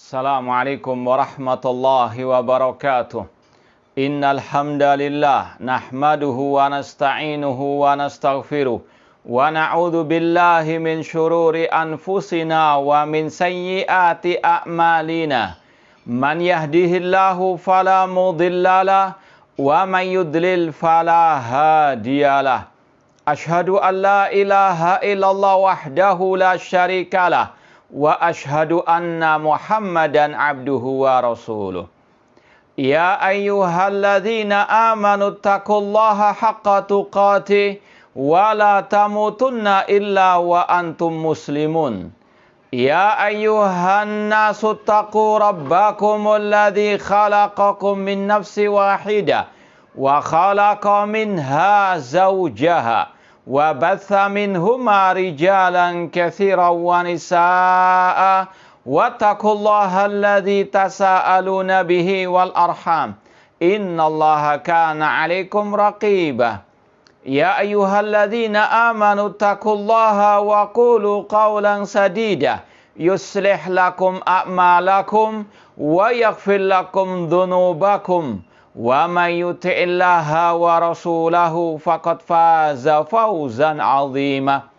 Assalamualaikum warahmatullahi wabarakatuh. Innal hamdalillah nahmaduhu wa nasta'inuhu wa nastaghfiruh wa na'udzu billahi min syururi anfusina wa min sayyiati a'malina. Man yahdihillahu fala mudhillalah wa man yudlil fala hadiyalah. Asyhadu an la ilaha illallah wahdahu la syarikalah wa asyhadu anna Muhammadan abduhu wa rasuluh. Ya ayyuhalladzina amanu taqullaha haqqa tuqatih wa la tamutunna illa wa antum muslimun. Ya ayyuhan nasu taqu rabbakumul ladzi khalaqakum min nafsin wahidah wa khalaqa minha zawjaha wa batha minhuma rijalan katsiran wa nisaa'a wattaqullaha alladzi tasaaluna bihi wal arham innallaha kana 'alaikum raqiba. Ya ayyuhalladzina amanu taqullaha wa qulu qawlan sadida yuslih lakum a'malakum wa yaghfir lakum dhunubakum wa may yuti'illaha wa rasulahu faqad faza fawzan 'azima.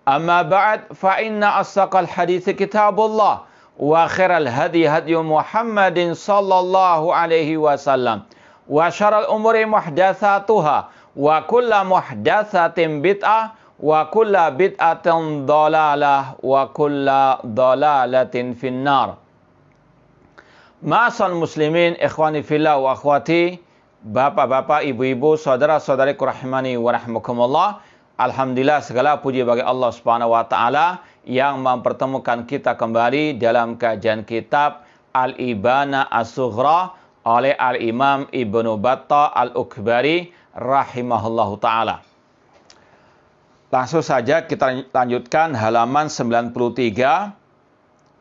Amma ba'd, fa inna asdaqal hadithi kitabullah wa khairal hadi hadyu Muhammadin sallallahu alaihi wasallam wa syarrul umuri muhdatsatuha wa kullu muhdatsatin bid'ah wa kullu bid'atin dhalalah wa kullu dhalalatin finnar. Ma'asal muslimin, ikhwani fillah wa akhwati, bapak-bapak, ibu-ibu, saudara-saudariku rahimani wa rahmakumullah. Alhamdulillah, segala puji bagi Allah Subhanahu wa taala yang mempertemukan kita kembali dalam kajian kitab Al-Ibana As-Sughra oleh Al-Imam Ibnu Battah Al-Ukbari rahimahullahu taala. Langsung saja kita lanjutkan halaman 93,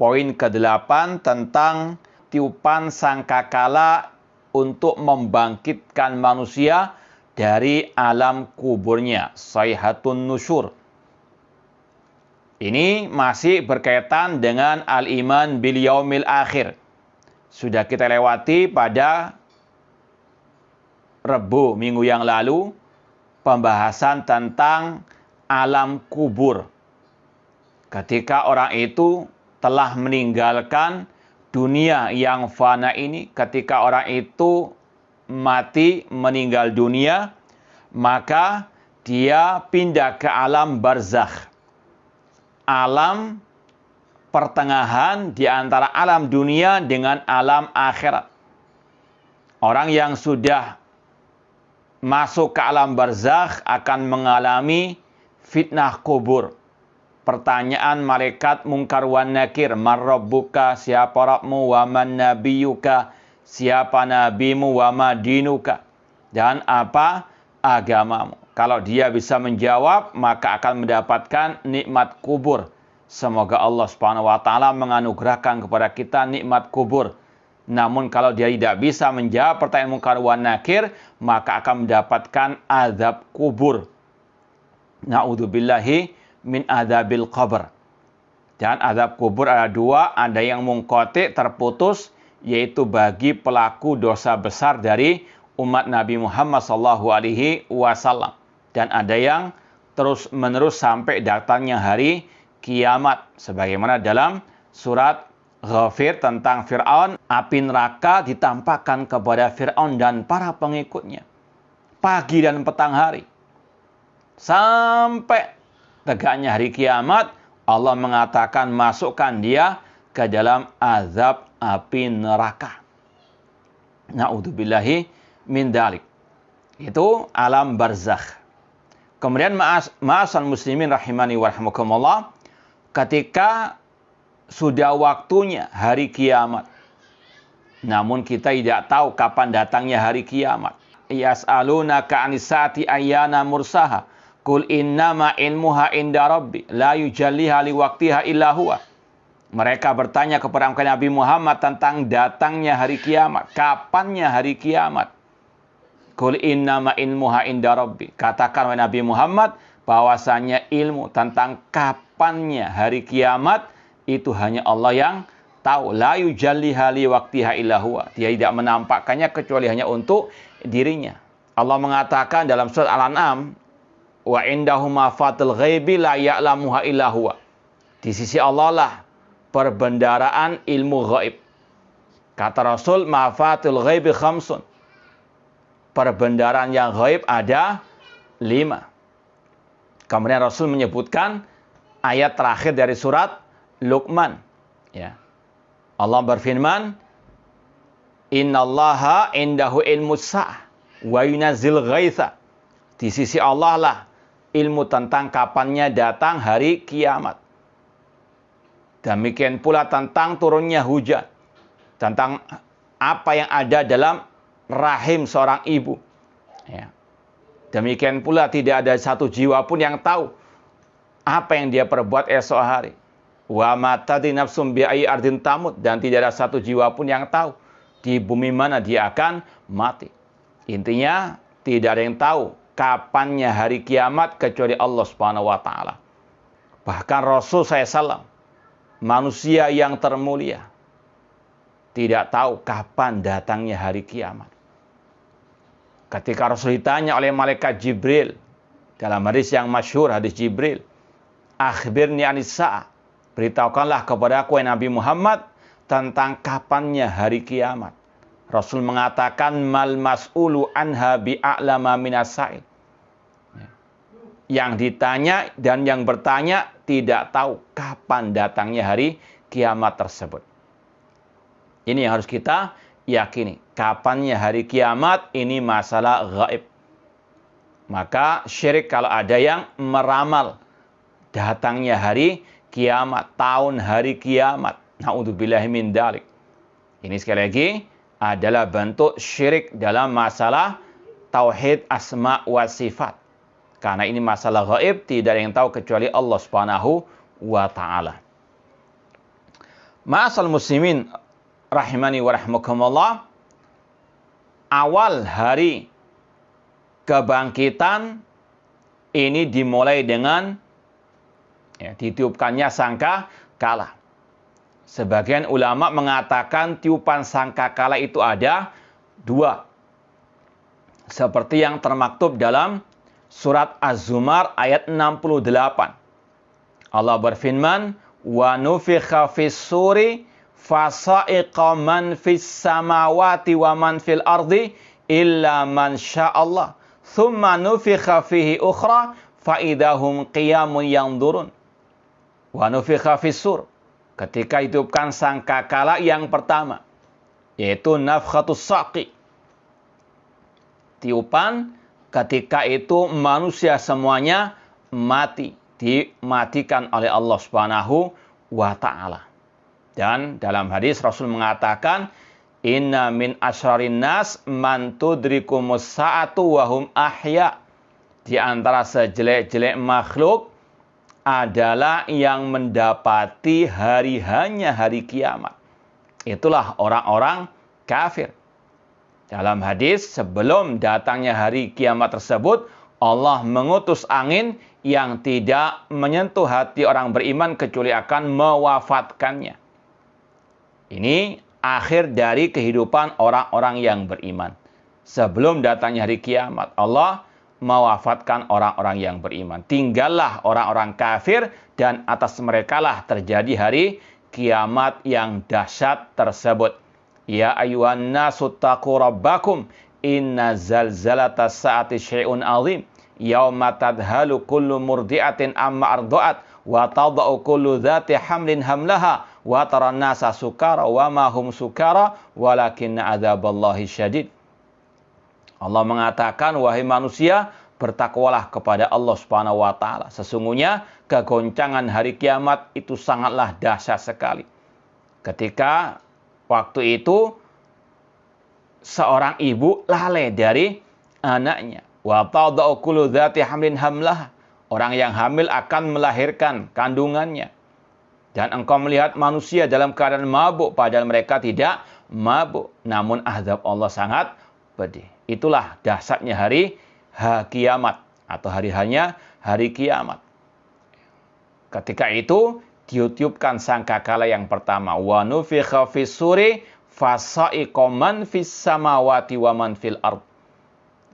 poin ke-8 tentang tiupan sangkakala untuk membangkitkan manusia dari alam kuburnya, sayhatun nusyur. Ini masih berkaitan dengan al-iman bil yaumil akhir. Sudah kita lewati pada Rebu minggu yang lalu pembahasan tentang alam kubur. Ketika orang itu telah meninggalkan dunia yang fana ini, ketika orang itu mati meninggal dunia, maka dia pindah ke alam barzakh. Alam pertengahan di antara alam dunia dengan alam akhirat. Orang yang sudah masuk ke alam barzakh akan mengalami fitnah kubur. Pertanyaan malaikat mungkar wan nakir, man rabbuka, siapa Rabbmu, wa man nabiyuka, siapa nabimu, wa ma dinuka, dan apa agamamu. Kalau dia bisa menjawab, maka akan mendapatkan nikmat kubur. Semoga Allah Subhanahu wa taala menganugerahkan kepada kita nikmat kubur. Namun kalau dia tidak bisa menjawab pertanyaan mungkar wan nakir, maka akan mendapatkan azab kubur. Na'udzubillahi min adzabil qabr. Dan azab kubur ada dua, ada yang mungqati, terputus, yaitu bagi pelaku dosa besar dari umat Nabi Muhammad SAW, dan ada yang terus menerus sampai datangnya hari kiamat, sebagaimana dalam surat Ghafir tentang Fir'aun. Api neraka ditampakkan kepada Fir'aun dan para pengikutnya pagi dan petang hari sampai tegaknya hari kiamat. Allah mengatakan masukkan dia ke dalam azab api neraka. Na'udzubillahi min dalik. Itu alam barzakh. Kemudian ma'asal muslimin rahimani wa rahmakumullah, ketika sudah waktunya hari kiamat, namun kita tidak tahu kapan datangnya hari kiamat. Yas'alunaka 'anis saati ayyana mursaha. Qul innama ilmuha inda rabbi la yujalliha liwaqtiha illa huwa. Mereka bertanya kepada Nabi Muhammad tentang datangnya hari kiamat, kapannya hari kiamat. Qul innama ilmuha inda rabbi. Katakan wahai Nabi Muhammad bahwasanya ilmu tentang kapannya hari kiamat itu hanya Allah yang tahu. La yujalliha li waqtiha illa huwa. Dia tidak menampakkannya kecuali hanya untuk dirinya. Allah mengatakan dalam surat Al-An'am, wa indahu mafatul ghaibi la ya'lamuha illa huwa. Di sisi Allah lah perbendaraan ilmu ghaib. Kata Rasul, mafatul ghaibi khamsun. Perbendaraan yang ghaib ada 5. Kemudian Rasul menyebutkan ayat terakhir dari surat Luqman. Ya. Allah berfirman, innallaha indahu ilmus sa'ah wa yunazzil ghaitha. Di sisi Allah lah ilmu tentang kapannya datang hari kiamat. Demikian pula tentang turunnya hujan. Tentang apa yang ada dalam rahim seorang ibu. Ya. Demikian pula tidak ada satu jiwa pun yang tahu apa yang dia perbuat esok hari. Wa ma tadri nafsum bi ayyi ardin tamut, dan tidak ada satu jiwa pun yang tahu di bumi mana dia akan mati. Intinya tidak ada yang tahu kapannya hari kiamat kecuali Allah Subhanahu wa taala. Bahkan Rasul SAW, manusia yang termulia, tidak tahu kapan datangnya hari kiamat. Ketika Rasul ditanya oleh malaikat Jibril, dalam hadis yang masyhur, hadis Jibril, akhbirni anis sa'ah, beritahukanlah kepada aku Nabi Muhammad tentang kapannya hari kiamat. Rasul mengatakan, mal mas'ulu anha bi'a'lama minas sa'il. Yang ditanya dan yang bertanya tidak tahu kapan datangnya hari kiamat tersebut. Ini yang harus kita yakini. Kapannya hari kiamat ini masalah gaib. Maka syirik kalau ada yang meramal datangnya hari kiamat, tahun hari kiamat. Na'udzubillahi min dzalik. Ini sekali lagi adalah bentuk syirik dalam masalah tauhid asma wa sifat. Karena ini masalah gaib, tidak ada yang tahu kecuali Allah Subhanahu wa taala. Ma'asal muslimin rahimani wa rahmakumullah, awal hari kebangkitan ini dimulai dengan ditiupkannya sangka kala. Sebagian ulama mengatakan tiupan sangka kala itu ada 2. Seperti yang termaktub dalam surat Az-Zumar ayat 68. Allah berfirman, wa nufikha fis suri fasa'iqa man fis samawati wa man fil ardi illa man sya'allah. Thumma nufikha fihi ukhra fa'idahum qiyamun yanzurun. Wa nufikha fis sur. Ketika hidupkan sangkakala yang pertama, yaitu nafkhatus saqi. Tiupan ketika itu manusia semuanya mati, dimatikan oleh Allah Subhanahu wa taala. Dan dalam hadis Rasul mengatakan, inna min asyarin nas man tudrikumus sa'atu wa hum ahya. Di antara sejelek-jelek makhluk adalah yang mendapati hanya hari kiamat. Itulah orang-orang kafir. Dalam hadis, sebelum datangnya hari kiamat tersebut, Allah mengutus angin yang tidak menyentuh hati orang beriman kecuali akan mewafatkannya. Ini akhir dari kehidupan orang-orang yang beriman. Sebelum datangnya hari kiamat, Allah mewafatkan orang-orang yang beriman. Tinggallah orang-orang kafir dan atas merekalah terjadi hari kiamat yang dahsyat tersebut. Ya ayyuhan nasu taqu rabbakum inna zalzalatas saati syai'un azim yauma tadhalu kullu murdi'atin amma arda'at wa tada'u kullu dzati hamlin hamlaha wa taran nasa sukara wa ma hum sukara walakinna adzaballahi syadid. Allah mengatakan, wahai manusia, bertakwalah kepada Allah Subhanahu wa taala. Sesungguhnya kegoncangan hari kiamat itu sangatlah dahsyat sekali. Ketika waktu itu seorang ibu lalai dari anaknya. Wa tada'u kullu dzati hamlin hamlaha. Orang yang hamil akan melahirkan kandungannya. Dan engkau melihat manusia dalam keadaan mabuk, padahal mereka tidak mabuk. Namun azab Allah sangat pedih. Itulah dahsyatnya hari kiamat atau hari kiamat. Ketika itu ditiupkan sangkakala yang pertama. Wa nufikha fis suri fasa'iqa man fis samawati wa man fil ard.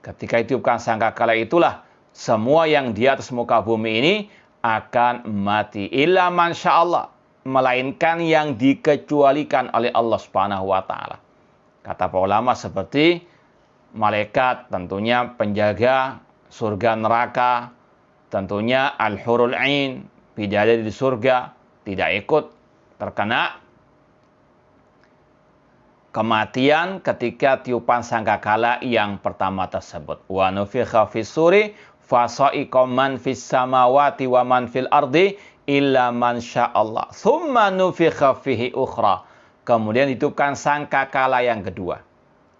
Ketika ditiupkan sangkakala itulah semua yang di atas muka bumi ini akan mati. Illa man sya'allah, melainkan yang dikecualikan oleh Allah Subhanahu wa taala. Kata para ulama seperti malaikat, tentunya penjaga surga neraka, tentunya al-hurul ain, bidadari di surga, tidak ikut terkena kematian ketika tiupan sangkakala yang pertama tersebut. Wa nufikha fis suri fasa'iqa man fis samawati wa man fil ardi illa man sya'allah. Tsumma nufikha fihi ukhra. Kemudian ditiupkan sangkakala yang kedua.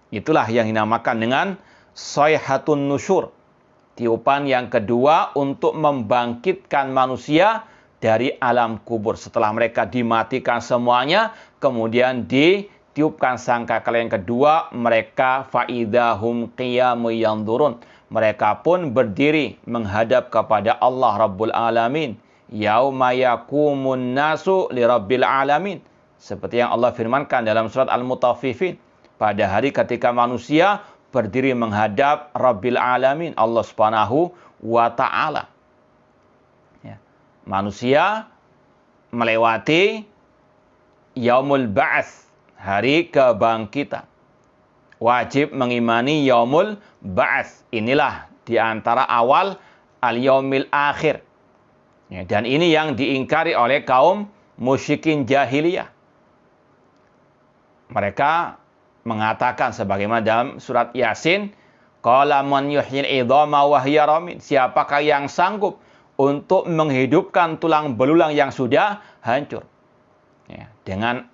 Itulah yang dinamakan dengan sayhatun nusyur. Tiupan yang kedua untuk membangkitkan manusia dari alam kubur. Setelah mereka dimatikan semuanya, kemudian ditiupkan sangkakala yang kedua, mereka faidahum qiyamun yanzurun. Mereka pun berdiri menghadap kepada Allah Rabbul Alamin. Yauma yaqumun nasu li Rabbil Alamin. Seperti yang Allah firmankan dalam surat Al-Mutaffifin. Pada hari ketika manusia berdiri menghadap Rabbil Alamin, Allah Subhanahu wa ta'ala. Ya. Manusia melewati Yaumul Ba'ats, hari kebangkitan. Wajib mengimani Yaumul Ba'ats. Inilah di antara awal al-Yaumil Akhir. Ya, dan ini yang diingkari oleh kaum musyrikin jahiliyah. Mereka mengatakan sebagaimana dalam surat Yasin, qala man yuhyil idhama wa hiya ramim. Siapakah yang sanggup untuk menghidupkan tulang belulang yang sudah hancur? Ya, dengan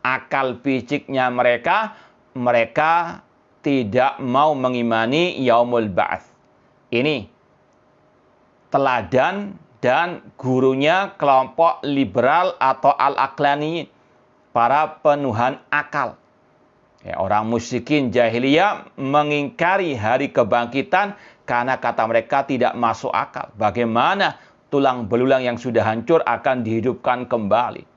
akal piciknya mereka tidak mau mengimani Yaumul Ba'ats. Ini teladan dan gurunya kelompok liberal atau al-aqlaniyin, para penuhan akal. Ya, orang musyrikin jahiliyah mengingkari hari kebangkitan karena kata mereka tidak masuk akal. Bagaimana tulang belulang yang sudah hancur akan dihidupkan kembali?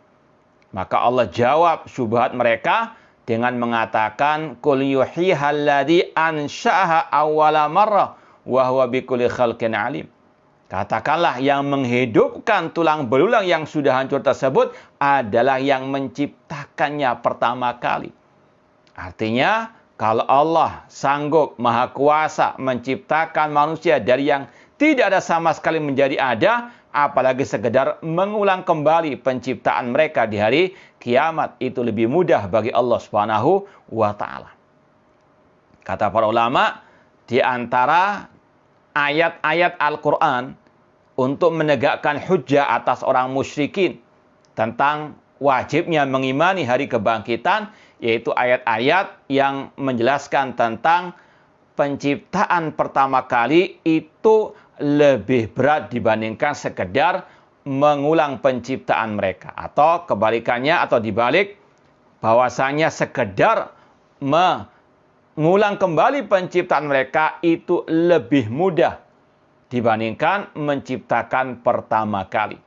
Maka Allah jawab syubhat mereka dengan mengatakan, qul yuhyihal ladzi ansha'aha awwala marrah wa huwa bikulli khalqin alim. Katakanlah yang menghidupkan tulang belulang yang sudah hancur tersebut adalah yang menciptakannya pertama kali. Artinya, kalau Allah sanggup maha kuasa menciptakan manusia dari yang tidak ada sama sekali menjadi ada, apalagi sekedar mengulang kembali penciptaan mereka di hari kiamat, itu lebih mudah bagi Allah Subhanahu wa ta'ala. Kata para ulama, di antara ayat-ayat Al-Quran untuk menegakkan hujjah atas orang musyrikin tentang wajibnya mengimani hari kebangkitan, yaitu ayat-ayat yang menjelaskan tentang penciptaan pertama kali itu lebih berat dibandingkan sekedar mengulang penciptaan mereka. Atau kebalikannya, atau dibalik, bahwasanya sekedar mengulang kembali penciptaan mereka itu lebih mudah dibandingkan menciptakan pertama kali.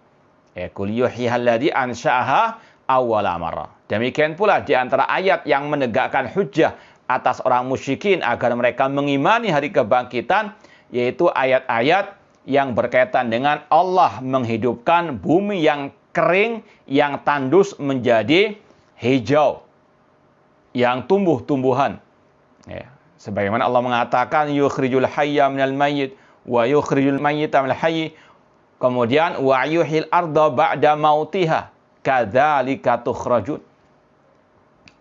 Qul yuhyihal ladzi ansha'aha awwala marrah. Demikian pula di antara ayat yang menegakkan hujjah atas orang musyrikin agar mereka mengimani hari kebangkitan, yaitu ayat-ayat yang berkaitan dengan Allah menghidupkan bumi yang kering, yang tandus menjadi hijau, yang tumbuh-tumbuhan. Ya. Sebagaimana Allah mengatakan, yukhrijul hayya minal mayyit wa yukhrijul mayyita minal hayy. Kemudian wa yuhyil arda ba'da mautiha kadzalika tukhrajun.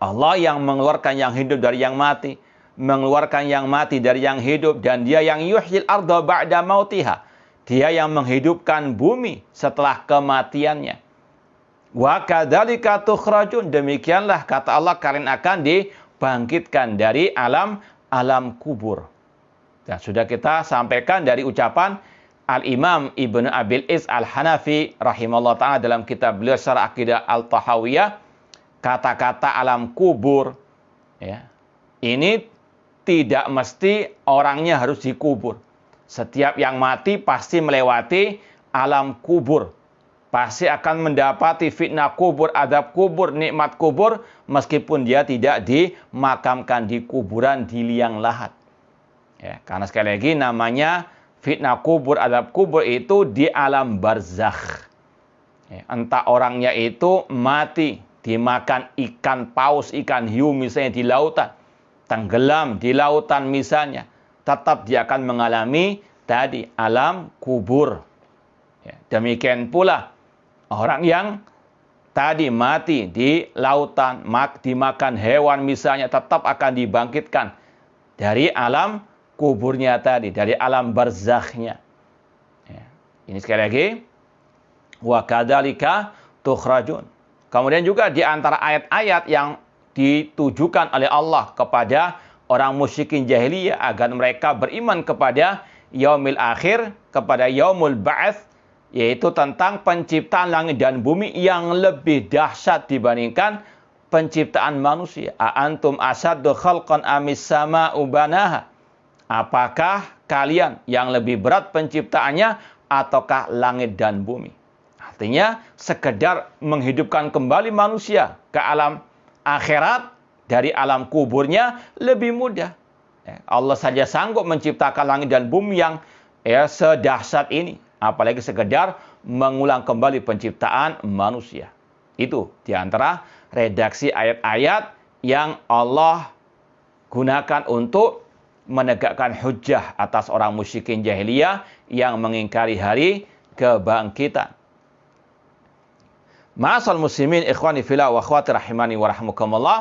Allah yang mengeluarkan yang hidup dari yang mati, mengeluarkan yang mati dari yang hidup, dan Dia yang yuhyil arda ba'da mautiha. Dia yang menghidupkan bumi setelah kematiannya. Wa kadzalika tukhrajun. Demikianlah kata Allah, kalian akan dibangkitkan dari alam kubur. Dan sudah kita sampaikan dari ucapan Al-Imam Ibnu Abil Is Al-Hanafi rahimahullah ta'ala dalam kitab beliau Syarah Aqidah Al-Tahawiyah, kata-kata alam kubur, ya, ini tidak mesti orangnya harus dikubur. Setiap yang mati pasti melewati alam kubur. pasti akan mendapati fitnah kubur, azab kubur, nikmat kubur, meskipun dia tidak dimakamkan di kuburan di liang lahat. Ya, karena sekali lagi namanya fitnah kubur, azab kubur itu di alam barzakh. Ya, entah orangnya itu mati, dimakan ikan paus, ikan hiu misalnya di lautan, tenggelam di lautan misalnya, tetap dia akan mengalami tadi alam kubur. Ya, demikian pula orang yang tadi mati di lautan, dimakan hewan misalnya, tetap akan dibangkitkan dari alam kuburnya tadi, dari alam barzakhnya. Ya. Ini sekali lagi, wa kadzalika tukhrajun. Kemudian juga di antara ayat-ayat yang ditujukan oleh Allah kepada orang musyrikin jahiliyah agar mereka beriman kepada yaumil akhir, kepada yaumul ba'ats, yaitu tentang penciptaan langit dan bumi yang lebih dahsyat dibandingkan penciptaan manusia. Antum asaddu khalqan amis sama'u banaha. Apakah kalian yang lebih berat penciptaannya ataukah langit dan bumi? Artinya sekedar menghidupkan kembali manusia ke alam akhirat dari alam kuburnya lebih mudah. Allah saja sanggup menciptakan langit dan bumi yang sedahsyat ini. Apalagi sekedar mengulang kembali penciptaan manusia. Itu diantara redaksi ayat-ayat yang Allah gunakan untuk menegakkan hujjah atas orang musyrikin jahiliyah yang mengingkari hari kebangkitan. Ma'asal muslimin ikhwani fillah wa akhwati rahimani wa rahmukumullah,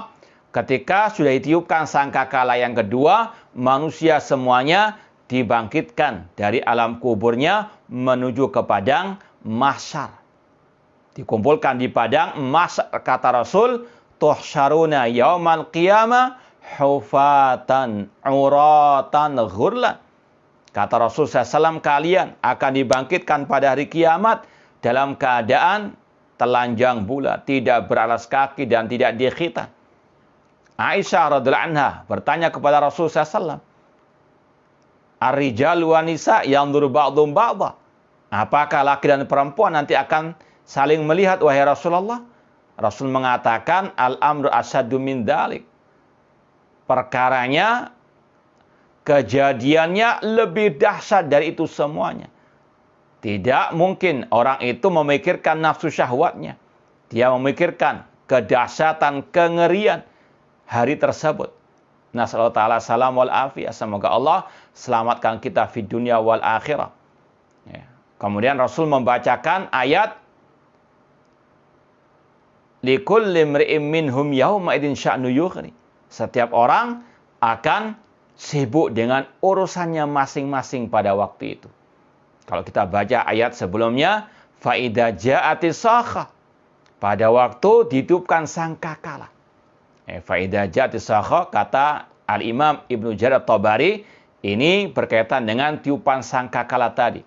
ketika sudah ditiupkan sangkakala yang kedua, manusia semuanya dibangkitkan dari alam kuburnya menuju ke padang mahsyar. Dikumpulkan di padang mahsyar, kata Rasul, tuhsyaruna yaumal qiyamah hufatan uratan ghurlan. Kata Rasul SAW, kalian akan dibangkitkan pada hari kiamat dalam keadaan telanjang bulat, tidak beralas kaki dan tidak dikhitan. Aisyah radhiyallahu anha bertanya kepada Rasul SAW, Ar-rijal wa nisa yanzuru ba'dhum ba'dha. Apakah laki dan perempuan nanti akan saling melihat wahai Rasulullah? Rasul mengatakan al-amru asyaddu min dzalik. Perkaranya, kejadiannya lebih dahsyat dari itu semuanya. Tidak mungkin orang itu memikirkan nafsu syahwatnya. Dia memikirkan kedahsyatan, kengerian hari tersebut. Nasallahu ta'ala salam wal afiyah. Semoga Allah selamatkan kita di dunia wal akhirah. Ya. Kemudian Rasul membacakan ayat likulli imri'in minhum yawma idzin sya'nu yughni. Setiap orang akan sibuk dengan urusannya masing-masing pada waktu itu. Kalau kita baca ayat sebelumnya, fa idza ja'atis sakha. Pada waktu ditiupkan sangkakala. Fa idza ja'atis sakha, kata Al-Imam Ibnu Jarir At-Tabari, ini berkaitan dengan tiupan sangkakala tadi.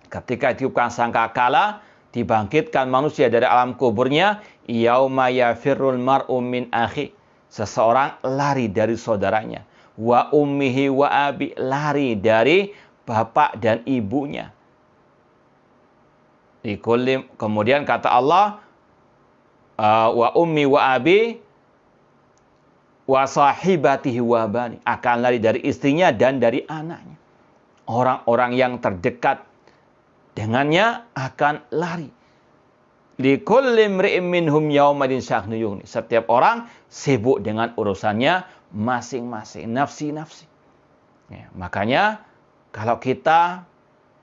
Ketika tiupkan sangkakala, dibangkitkan manusia dari alam kuburnya, yauma yafirrul mar'u min akhi. Seseorang lari dari saudaranya. Wa ummihi wa abi, lari dari bapak dan ibunya. Kemudian kata Allah, wa ummi wa abi wa sahibatihi wa bani, akan lari dari istrinya dan dari anaknya. Orang-orang yang terdekat dengannya akan lari. Likulli imri'in minhum yawma idzin sya'nu yughni. Setiap orang sibuk dengan urusannya masing-masing, nafsi-nafsi. Ya, makanya kalau kita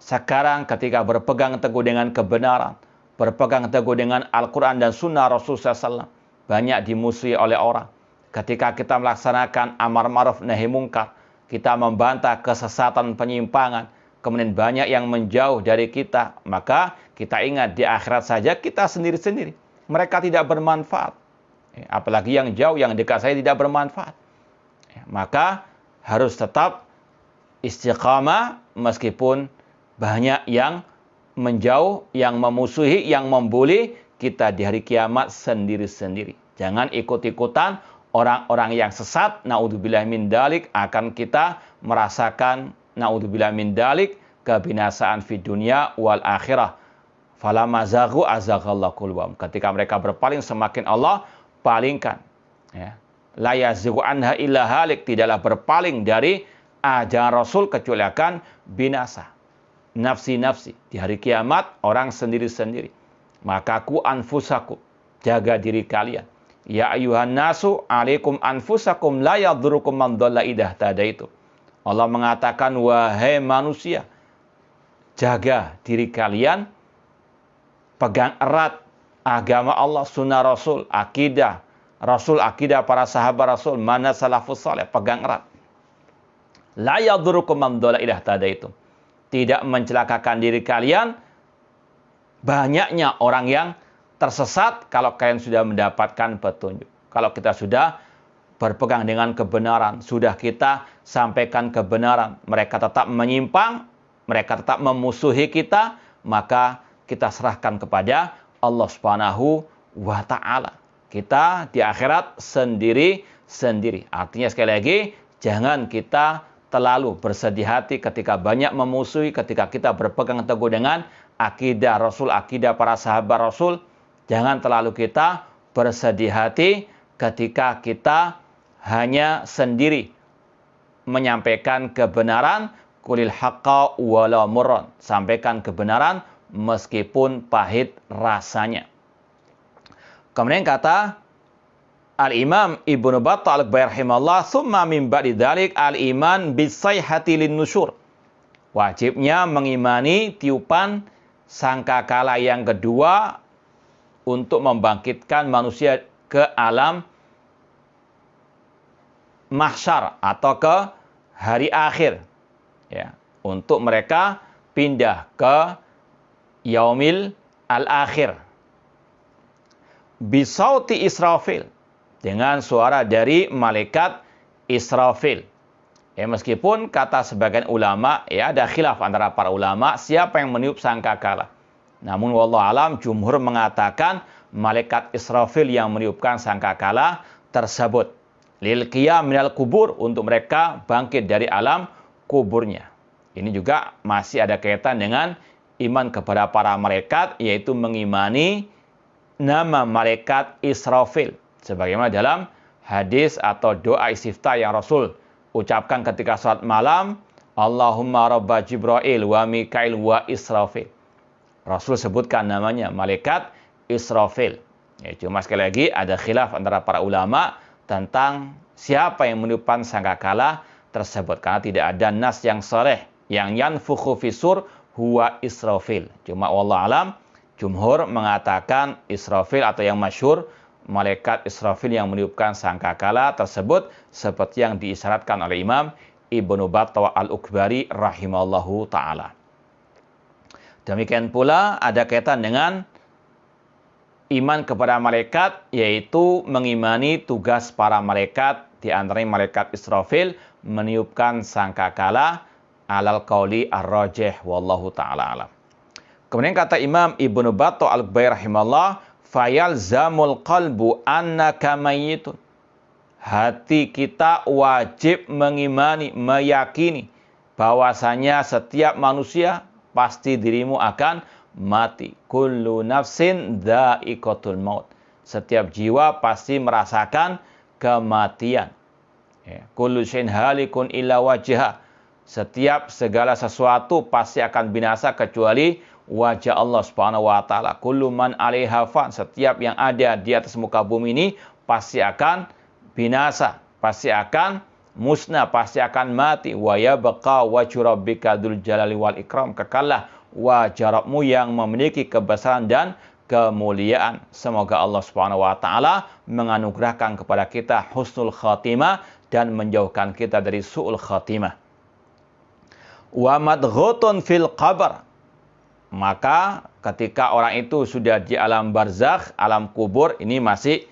sekarang ketika berpegang teguh dengan kebenaran, berpegang teguh dengan Al-Quran dan Sunnah Rasulullah SAW, banyak dimusuhi oleh orang. Ketika kita melaksanakan amar ma'ruf nahi mungkar, kita membantah kesesatan penyimpangan, kemudian banyak yang menjauh dari kita, maka kita ingat di akhirat saja kita sendiri-sendiri. Mereka tidak bermanfaat. Apalagi yang jauh, yang dekat saya tidak bermanfaat. Maka harus tetap istiqamah meskipun banyak yang menjauh, yang memusuhi, yang membuli kita di hari kiamat sendiri-sendiri. Jangan ikut-ikutan orang-orang yang sesat. Naudzubillah min dalik, akan kita merasakan naudzubillah min dalik kebinasaan fi dunia wal akhirah. Falamma zaghu azaghallahu qulubahum. Ketika mereka berpaling, semakin Allah palingkan. Ya. La yazighu anha illa halik. Tidaklah berpaling dari ajaran Rasul kecuali akan binasa. Nafsi-nafsi. Di hari kiamat, orang sendiri-sendiri. Maka ku anfusakum. Jaga diri kalian. Ya ayuhan nasu alaikum anfusakum la yadhurukum man dhalla idza tadaitu. Allah mengatakan, wahai manusia, jaga diri kalian, pegang erat agama Allah, sunnah Rasul, akidah Rasul, akidah para sahabat Rasul, mana salafus saleh, pegang erat. La yadhurukum man dhalla idza tadaitu. Tidak mencelakakan diri kalian banyaknya orang yang tersesat kalau kalian sudah mendapatkan petunjuk. Kalau kita sudah berpegang dengan kebenaran, sudah kita sampaikan kebenaran, mereka tetap menyimpang, mereka tetap memusuhi kita, maka kita serahkan kepada Allah Subhanahu wa Ta'ala. Kita di akhirat sendiri-sendiri. Artinya sekali lagi, jangan kita terlalu bersedih hati ketika banyak memusuhi, ketika kita berpegang teguh dengan akidah Rasul, akidah para sahabat Rasul. Jangan terlalu kita bersedih hati ketika kita hanya sendiri menyampaikan kebenaran. Qulil haqqa walau murran. Sampaikan kebenaran meskipun pahit rasanya. Kemudian kata Al-Imam Ibnu Battah al-Bayhaqi, "Tsumma min ba'di dzalik al-iman bis-sayhati lin-nusyur." Wajibnya mengimani tiupan sangkakala yang kedua untuk membangkitkan manusia ke alam mahsyar atau ke hari akhir. Ya, untuk mereka pindah ke yaumil al-akhir. Bisauti Israfil, dengan suara dari malaikat Israfil. Ya, meskipun kata sebagian ulama, ya ada khilaf antara para ulama siapa yang meniup sangkakala. Namun wallahu alam, jumhur mengatakan malaikat Israfil yang meniupkan sangkakala tersebut. Lil qiyam minal kubur, untuk mereka bangkit dari alam kuburnya. Ini juga masih ada kaitan dengan iman kepada para malaikat, yaitu mengimani nama malaikat Israfil. Sebagaimana dalam hadis atau doa istiftah yang Rasul ucapkan ketika salat malam, Allahumma rabba Jibril wa Mikail wa Israfil. Rasul sebutkan namanya malaikat Israfil. Ya, cuma sekali lagi ada khilaf antara para ulama tentang siapa yang meniupkan sangkakala tersebut, karena tidak ada nas yang sharih yang yanfukhu fisur huwa Israfil. Cuma wallahu alam, jumhur mengatakan Israfil atau yang masyhur malaikat Israfil yang meniupkan sangkakala tersebut seperti yang diisyaratkan oleh Imam Ibnu Battah al-Ukbari rahimallahu taala. Demikian pula ada kaitan dengan iman kepada malaikat, yaitu mengimani tugas para malaikat, di antaranya malaikat Israfil meniupkan sangkakala alal qauli ar-rajih wallahu taala alam. Kemudian kata Imam Ibnu Battah al-Bayhaqi rahimahullah, fayalzamul qalbu annaka mayyitun. Hati kita wajib mengimani, meyakini bahwasanya setiap manusia pasti dirimu akan mati. Kullu nafsin dha'iqatul maut. Setiap jiwa pasti merasakan kematian. Kullu syai'in halikun illa wajha. Setiap segala sesuatu pasti akan binasa kecuali wajah Allah Subhanahu wa taala. Kullu man 'alaiha fan. Setiap yang ada di atas muka bumi ini pasti akan binasa, pasti akan musnah, pasti akan mati. Wa yabqa wajhu rabbika dzul jalali wal ikram. Kekallah wajah Rabbmu yang memiliki kebesaran dan kemuliaan. Semoga Allah Subhanahu wa taala menganugerahkan kepada kita husnul khatimah dan menjauhkan kita dari su'ul khatimah. Wa madghutun fil qabr. Maka ketika orang itu sudah di alam barzakh, alam kubur, ini masih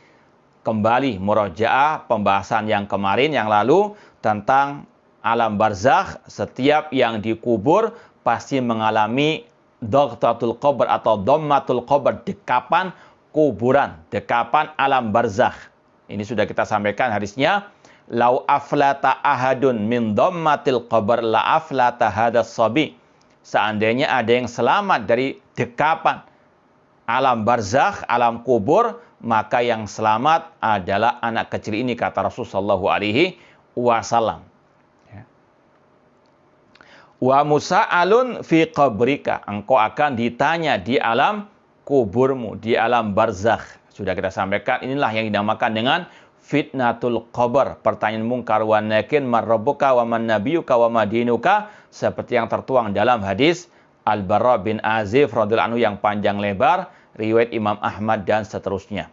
kembali murojaah pembahasan yang kemarin yang lalu tentang alam barzakh. Setiap yang dikubur pasti mengalami dhaghtatul qabr atau dhammatul qabr, dekapan kuburan, dekapan alam barzakh. Ini sudah kita sampaikan hadisnya, lau aflata ahadun min dhammatil qabr la aflata hadas sabi. Seandainya ada yang selamat dari dekapan alam barzakh, alam kubur, maka yang selamat adalah anak kecil ini, kata Rasulullah SAW. Wa musa'alun fi qabrika, engkau akan ditanya di alam kuburmu, di alam barzakh. Sudah kita sampaikan, inilah yang dinamakan dengan fitnatul qabr, pertanyaan mungkar wa nakir, man rabbuka wa man nabiyuka wa ma dinuka, seperti yang tertuang dalam hadis Al-Barra bin Azib radhiyallahu anhu yang panjang lebar, riwayat Imam Ahmad dan seterusnya.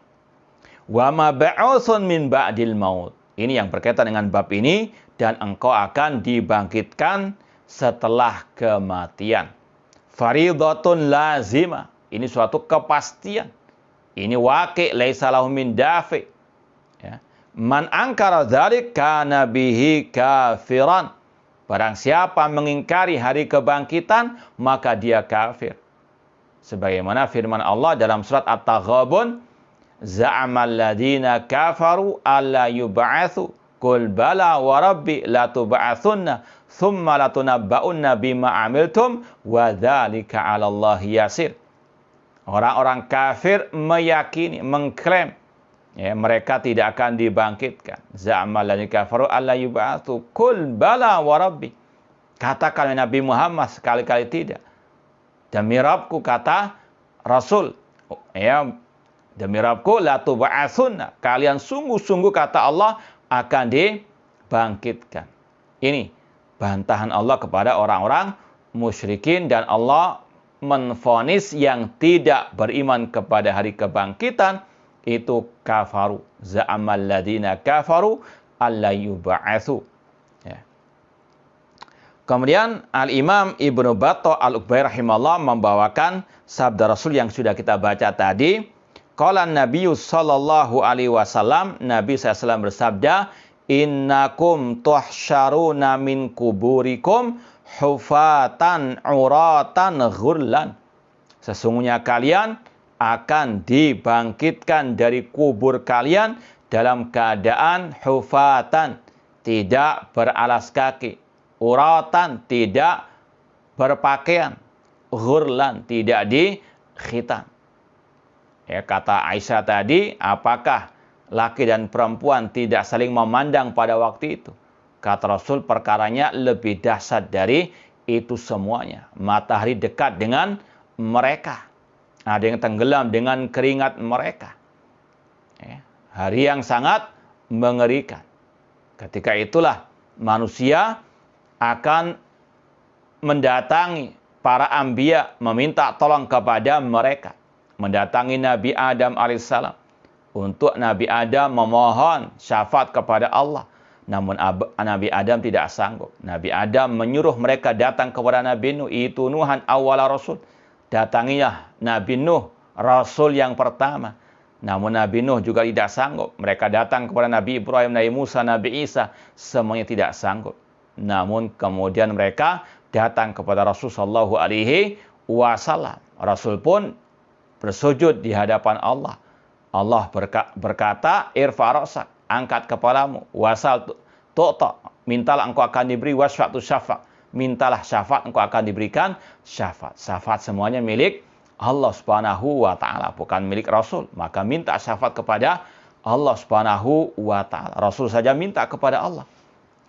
Wa ma ba'utsun min ba'dil maut. Ini yang berkaitan dengan bab ini, dan engkau akan dibangkitkan setelah kematian. Faridatun lazimah. Ini suatu kepastian. Ini waqi' laisa lahu min dafi'. Ya. Man angkara dzalik kana bihi kafiran. Barang siapa mengingkari hari kebangkitan, maka dia kafir. Sebagaimana firman Allah dalam surat At-Taghabun, za'amal ladina kafaru alla yub'atsu qul bala wa rabbi la tub'atsunna thumma latunabba'unna bima amiltum wa dzalika 'ala Allah yasir. Orang-orang kafir meyakini, mengklaim, ya, mereka tidak akan dibangkitkan. Za'amal ladina kafaru alla yub'atsu qul bala wa rabbi. Katakan Nabi Muhammad sekali-kali tidak. Demi Rabbku, kata Rasul, ya, demi Rabbku la tub'atsunna, kalian sungguh-sungguh, kata Allah, akan dibangkitkan. Ini bantahan Allah kepada orang-orang musyrikin, dan Allah menvonis yang tidak beriman kepada hari kebangkitan itu kafaru. Za'amal ladina kafaru alla yub'atsu. Ya. Kemudian Al-Imam Ibnu Battah Al-Ukbari rahimahullah membawakan sabda Rasul yang sudah kita baca tadi. Qala Nabi sallallahu alaihi wasallam, Nabi SAW bersabda, innakum tuhsyaruna min kuburikum hufatan uratan ghurlan. Sesungguhnya kalian akan dibangkitkan dari kubur kalian dalam keadaan hufatan, tidak beralas kaki, uratan, tidak berpakaian, ghurlan, tidak dikhitan. Ya, kata Aisyah tadi, apakah laki dan perempuan tidak saling memandang pada waktu itu? Kata Rasul, perkaranya lebih dahsyat dari itu semuanya. Matahari dekat dengan mereka. Ada yang tenggelam dengan keringat mereka. Ya, hari yang sangat mengerikan. Ketika itulah manusia akan mendatangi para anbiya, meminta tolong kepada mereka. Mendatangi Nabi Adam alaihissalam untuk Nabi Adam memohon syafaat kepada Allah. Namun Nabi Adam tidak sanggup. Nabi Adam menyuruh mereka datang kepada Nabi Nuh, itu Nuhan awwala rasul. Datangilah Nabi Nuh, rasul yang pertama. Namun Nabi Nuh juga tidak sanggup. Mereka datang kepada Nabi Ibrahim, Nabi Musa, Nabi Isa, semuanya tidak sanggup. Namun kemudian mereka datang kepada Rasul sallallahu alaihi wasallam. Rasul pun bersujud di hadapan Allah. Allah berkata, irfa ra'sak, angkat kepalamu, wasal tu'ta, mintalah engkau akan diberi, wasfa'tu syafa', mintalah syafaat engkau akan diberikan syafaat. Syafaat semuanya milik Allah Subhanahu wa taala, bukan milik Rasul. Maka minta syafaat kepada Allah Subhanahu wa taala. Rasul saja minta kepada Allah.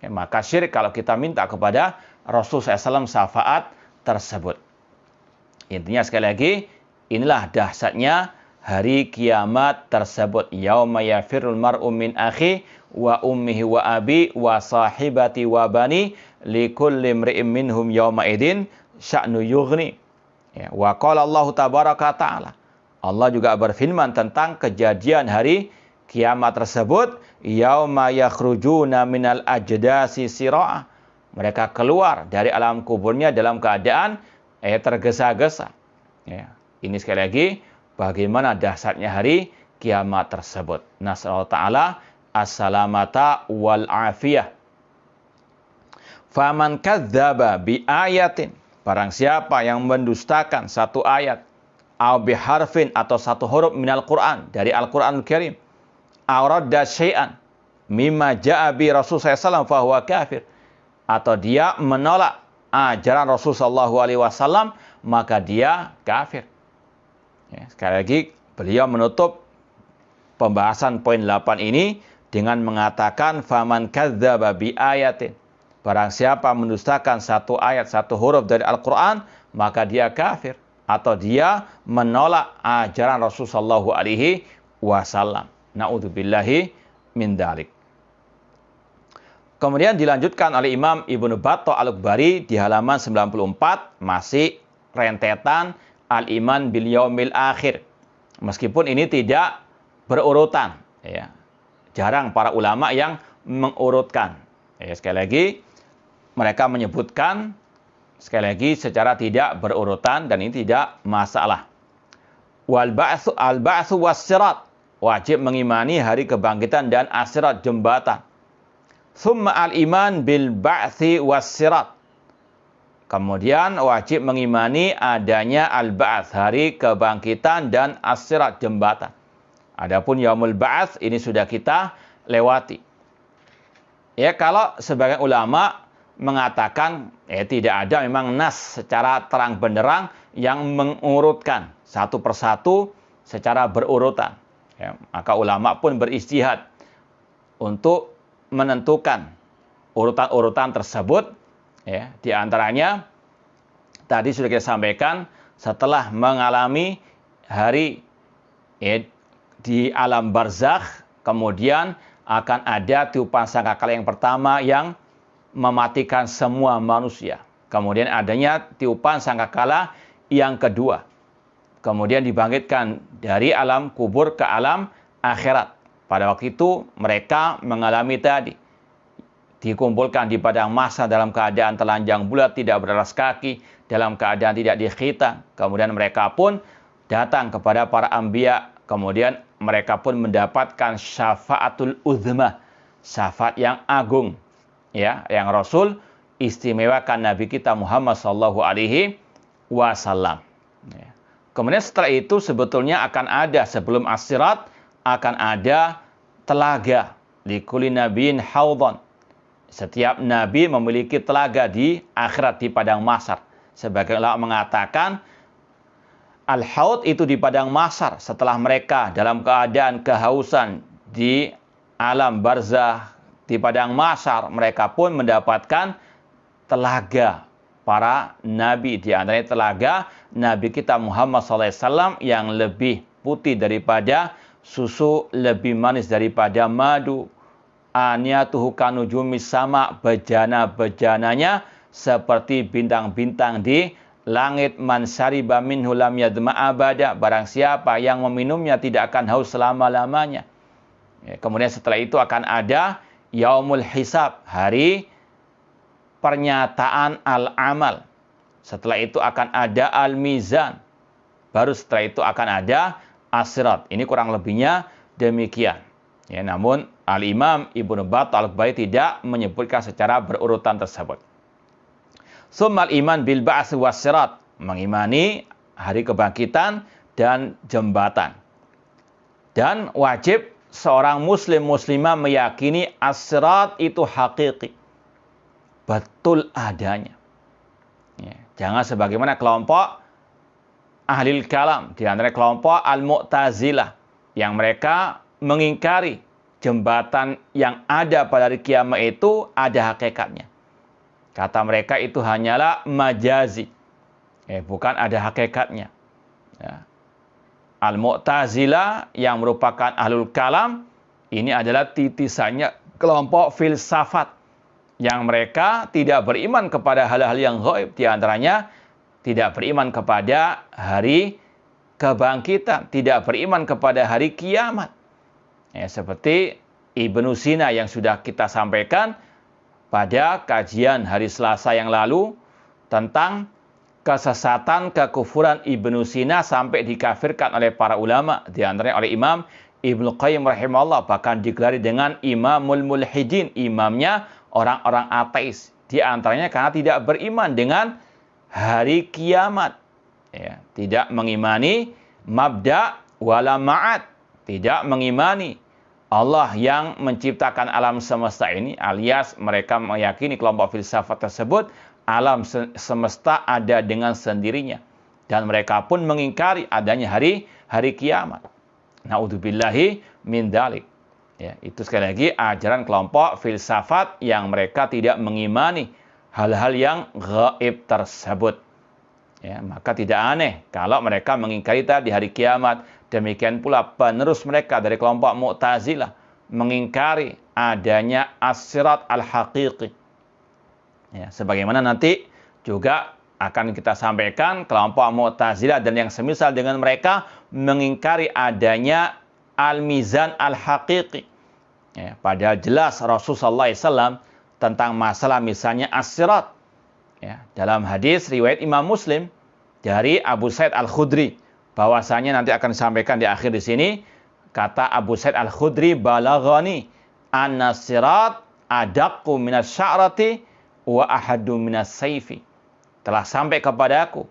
Ya, maka syirik kalau kita minta kepada Rasul SAW syafaat tersebut. Intinya sekali lagi, inilah dahsyatnya hari kiamat tersebut. Yauma yafirul mar'u min akhi wa ummihi wa abi wa sahibati wa bani likulli imri'in minhum yauma idin sya'nu yughni. Ya, wa qala Allah tabaraka ta'ala. Allah juga berfirman tentang kejadian hari kiamat tersebut, yauma yakhrujuna minal ajdasi sira'a. Mereka keluar dari alam kuburnya dalam keadaan tergesa-gesa. Ya. Ini sekali lagi bagaimana dahsyatnya hari kiamat tersebut. Nasallahu ta'ala as-salamata wal afiyah. Faman kadzdzaba bi ayatin, barang siapa yang mendustakan satu ayat, au bi harfin atau satu huruf minal Quran, dari Al-Qur'anul Karim, au radda syai'an mimma ja'a bi Rasul sallallahu fa huwa kafir, atau dia menolak ajaran Rasul sallallahu alaihi wasallam, maka dia kafir. Ya, sekali lagi, beliau menutup pembahasan poin 8 ini dengan mengatakan faman kadzdzaba bi ayatin. Barang siapa mendustakan satu ayat, satu huruf dari Al-Qur'an, maka dia kafir atau dia menolak ajaran Rasulullah sallallahu alaihi wasallam. Na'udzubillahi min dzalik. Kemudian dilanjutkan oleh Imam Ibnu Battah Al-Bari di halaman 94, masih rentetan al-iman bil yaumil akhir. Meskipun ini tidak berurutan, ya. Jarang para ulama yang mengurutkan. Ya, sekali lagi mereka menyebutkan sekali lagi secara tidak berurutan dan ini tidak masalah. Wal ba'tsu al-ba'tsu was-sirat, wajib mengimani hari kebangkitan dan akhirat, jembatan. Tsumma al-iman bil ba'tsi was-sirat. Kemudian wajib mengimani adanya al-ba'ts, hari kebangkitan, dan as-sirat, jembatan. Adapun yaumul ba'ts ini sudah kita lewati. Ya, kalau sebagian ulama mengatakan tidak ada memang nas secara terang benderang yang mengurutkan satu persatu secara berurutan. Ya, maka ulama pun berijtihad untuk menentukan urutan-urutan tersebut. Ya, di antaranya tadi sudah kita sampaikan, setelah mengalami hari di alam barzakh, kemudian akan ada tiupan sangkakala yang pertama yang mematikan semua manusia. Kemudian adanya tiupan sangkakala yang kedua. Kemudian dibangkitkan dari alam kubur ke alam akhirat. Pada waktu itu mereka mengalami tadi, dikumpulkan di padang mahsyar dalam keadaan telanjang bulat, tidak beralas kaki, dalam keadaan tidak dikhitan. Kemudian mereka pun datang kepada para anbiya. Kemudian mereka pun mendapatkan syafaatul uzma, syafaat yang agung. Ya, yang Rasul istimewakan Nabi kita Muhammad sallallahu alaihi wasallam. Ya. Kemudian setelah itu sebetulnya akan ada, sebelum as-sirat akan ada telaga. Likulli nabiyyin haudhan. Setiap nabi memiliki telaga di akhirat, di padang mahsyar. Sebagian ulama mengatakan al-haud itu di padang mahsyar setelah mereka dalam keadaan kehausan di alam barzakh. Di padang mahsyar mereka pun mendapatkan telaga para nabi. Di antaranya telaga Nabi kita Muhammad SAW yang lebih putih daripada susu, lebih manis daripada madu. Aniyatuhu kanujumis sama, bejana-bejananya seperti bintang-bintang di langit. Man syariba minhu lam yadma abada. Barang siapa yang meminumnya tidak akan haus selama-lamanya. Ya, kemudian setelah itu akan ada yaumul hisab, hari pernyataan al-amal. Setelah itu akan ada al-mizan. Baru setelah itu akan ada as-sirat. Ini kurang lebihnya demikian. Ya, namun Al-Imam Ibnu Battah Al-Bari tidak menyebutkan secara berurutan tersebut. Tsummal iman bil ba'ts was-sirat, mengimani hari kebangkitan dan jembatan. Dan wajib seorang muslimah meyakini as-sirat itu hakiki, betul adanya. Ya, jangan sebagaimana kelompok ahlil kalam, di antara kelompok al-mu'tazilah, yang mereka mengingkari jembatan yang ada pada hari kiamat itu ada hakikatnya. Kata mereka itu hanyalah majazi, bukan ada hakikatnya. Ya. Al-Mu'tazilah yang merupakan ahlul kalam, ini adalah titisannya kelompok filsafat yang mereka tidak beriman kepada hal-hal yang gaib. Di antaranya tidak beriman kepada hari kebangkitan, tidak beriman kepada hari kiamat. Ya, seperti Ibnu Sina yang sudah kita sampaikan pada kajian hari Selasa yang lalu tentang kesesatan, kekufuran Ibnu Sina sampai dikafirkan oleh para ulama, di antaranya oleh Imam Ibnu Qayyim rahimahullah, bahkan digelari dengan Imamul Mulhidin, imamnya orang-orang ateis. Di antaranya karena tidak beriman dengan hari kiamat. Ya, tidak mengimani mabda wala ma'ad, tidak mengimani Allah yang menciptakan alam semesta ini, alias mereka meyakini kelompok filsafat tersebut alam semesta ada dengan sendirinya. Dan mereka pun mengingkari adanya hari kiamat. Na'udzubillahi min dzalik. Ya, itu sekali lagi ajaran kelompok filsafat yang mereka tidak mengimani hal-hal yang gaib tersebut. Ya, maka tidak aneh kalau mereka mengingkari tadi hari kiamat. Demikian pula penerus mereka dari kelompok Mu'tazilah mengingkari adanya as-sirat al-haqiqi. Ya, sebagaimana nanti juga akan kita sampaikan, kelompok Mu'tazilah dan yang semisal dengan mereka mengingkari adanya al-mizan al-haqiqi. Ya, padahal jelas Rasulullah SAW tentang masalah misalnya as-sirat. Ya, dalam hadis riwayat Imam Muslim dari Abu Sa'id Al-Khudri, bahwasanya nanti akan disampaikan di akhir di sini, kata Abu Sa'id Al-Khudri, balaghani anna sirat adaqqu minas sya'rati wa ahaddu minas saifi. Telah sampai kepadaku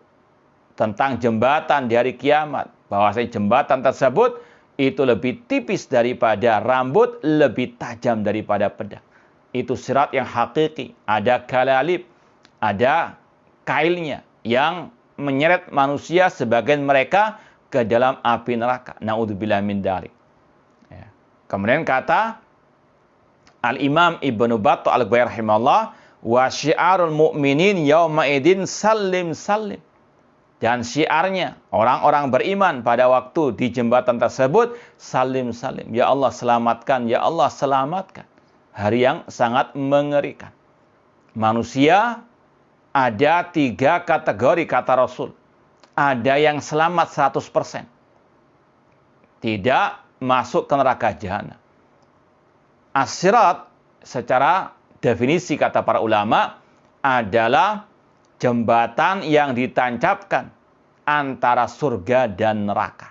tentang jembatan di hari kiamat, bahwasanya jembatan tersebut itu lebih tipis daripada rambut, lebih tajam daripada pedang. Itu sirat yang hakiki, ada kalalib, ada kailnya yang menyeret manusia sebagian mereka ke dalam api neraka. Na'udzubillah min dzalik. Ya. Kemudian kata Al-Imam Ibnu Battah Al-Ghair rahimahullah, wa syiarul mu'minin yauma idin salim salim. Dan syiarnya orang-orang beriman pada waktu di jembatan tersebut salim salim. Ya Allah selamatkan, ya Allah selamatkan. Hari yang sangat mengerikan. Manusia ada 3 kategori kata Rasul. Ada yang selamat 100%. Tidak masuk ke neraka jahanam. As-sirat secara definisi kata para ulama adalah jembatan yang ditancapkan antara surga dan neraka.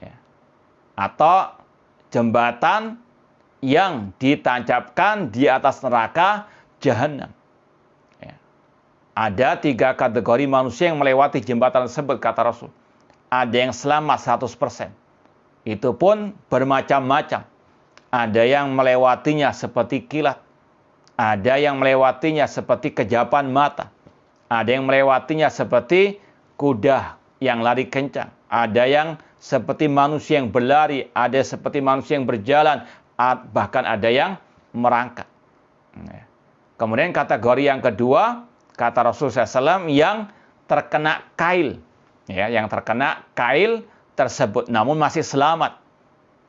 Ya. Atau jembatan yang ditancapkan di atas neraka jahanam. Ya. Ada 3 kategori manusia yang melewati jembatan tersebut, kata Rasul. Ada yang selamat 100%. Itu pun bermacam-macam. Ada yang melewatinya seperti kilat. Ada yang melewatinya seperti kejapan mata. Ada yang melewatinya seperti kuda yang lari kencang. Ada yang seperti manusia yang berlari. Ada seperti manusia yang berjalan. Bahkan ada yang merangkak. Kemudian kategori yang kedua, kata Rasulullah SAW, yang terkena kail. Ya, yang terkena kail tersebut namun masih selamat.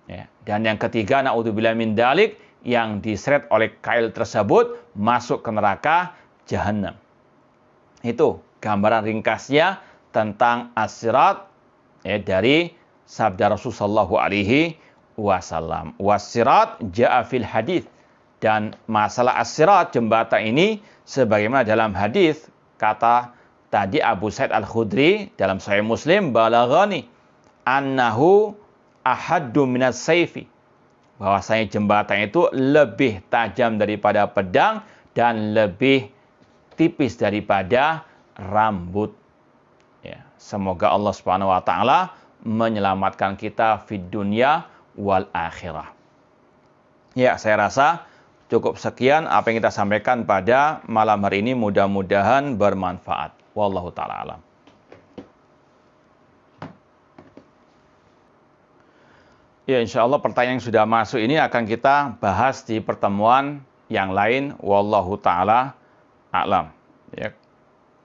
Ya. Dan yang ketiga, na'udzubillah min dzalik, yang diseret oleh kail tersebut masuk ke neraka jahanam. Itu gambaran ringkasnya tentang as-sirat dari sabda Rasulullah SAW. Was-sirat ja'a fil hadits. Dan masalah as-sirat, jembatan ini, sebagaimana dalam hadis kata tadi Abu Sa'id Al-Khudri dalam Sahih Muslim, balaghani annahu ahaddu minas saifi. Bahwasanya jembatan itu lebih tajam daripada pedang dan lebih tipis daripada rambut. Ya, semoga Allah Subhanahu wa taala menyelamatkan kita fid dunya wal akhirah. Ya, saya rasa cukup sekian apa yang kita sampaikan pada malam hari ini, mudah-mudahan bermanfaat. Wallahu taala alam. Ya, insya Allah pertanyaan yang sudah masuk ini akan kita bahas di pertemuan yang lain. Wallahu ta'ala a'lam. Ya,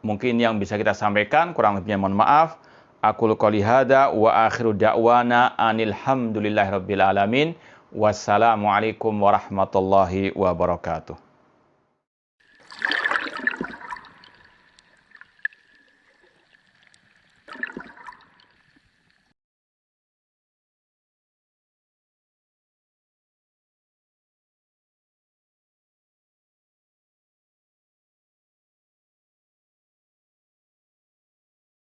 mungkin yang bisa kita sampaikan, kurang lebihnya mohon maaf. Aqulu qouli hadza wa akhiru da'wana anil hamdulillahi rabbil alamin. Wassalamualaikum warahmatullahi wabarakatuh.